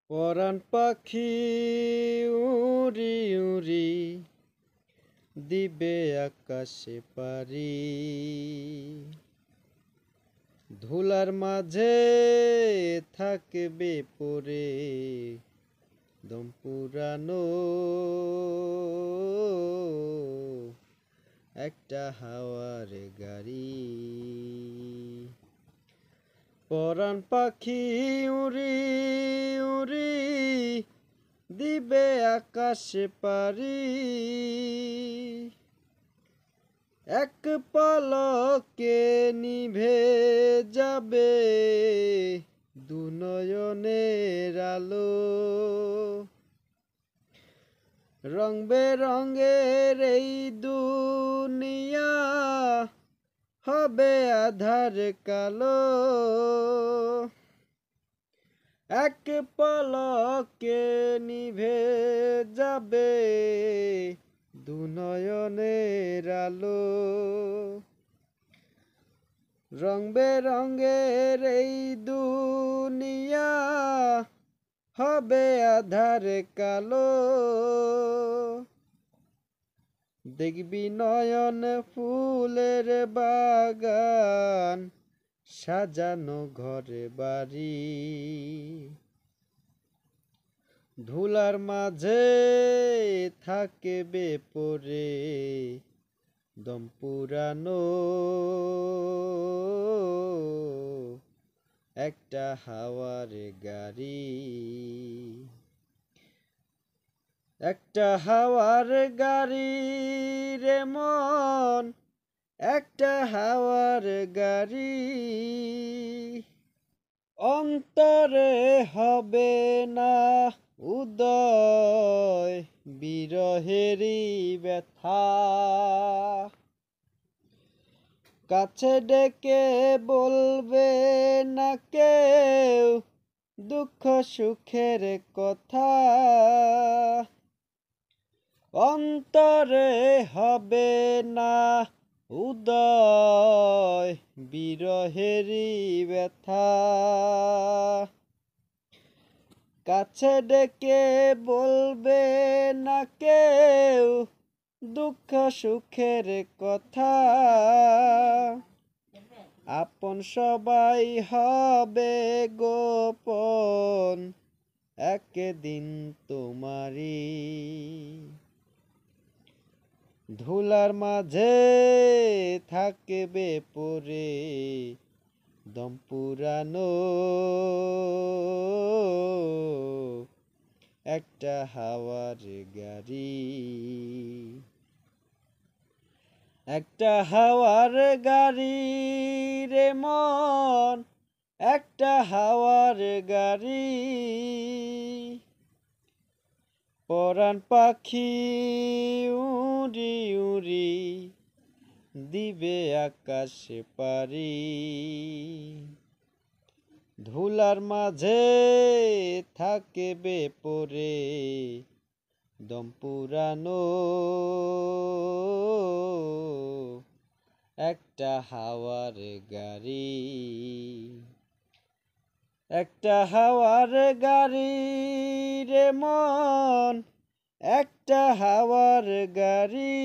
পরাণ পাখি উড়ি উড়ি দিবে আকাশে পারি, ধুলার মাঝে থাকবে পড়ে দম পুরানো একটা হাওয়ার গাড়ি। পরাণ পাখি উড়ি উড়ি দিবে আকাশে পারি, এক পলকে নিভে যাবে দু নয়নের আলো। রং বেরঙের এই দুনিয়া হবে আধার কালো, এক পলকে নিভে যাবে দু নয়নের আলো। রং বেরঙের এই দুনিয়া হবে আধার কালো, দেখবি নয়ন ফুলের বাগান সাজানো ঘরে বাড়ি, ধুলার মাঝে থাকবে পড়ে দম পুরানো একটা হাওয়ার গাড়ি। একটা হাওয়ার গাড়ি রে মন, একটা হাওয়ার গাড়ি, অন্তরে হবে না উদয় বিরহেরই ব্যথা। কাছে ডেকে বলবে না কেউ দুঃখ সুখের কথা, অন্তরে হবে না উদয় বিরহেরই ব্যথা। কাছে ডেকে বলবে না কেউ দুঃখ সুখের কথা, আপন সবাই হবে গোপন একদিন তোমারি, ধুলার মাঝে থাকবে পড়ে দম পুরানো একটা হাওয়ার গাড়ি। একটা হাওয়ার গাড়ি রে মন, একটা হাওয়ার গাড়ি, পরাণ পাখি উড়ি উড়ি দিবে আকাশে পারি, ধুলার মাঝে থাকবে পড়ে দম পুরানো একটা হাওয়ার গাড়ি। একটা হাওয়ার গাড়ি রে মন, একটা হাওয়ার গাড়ি।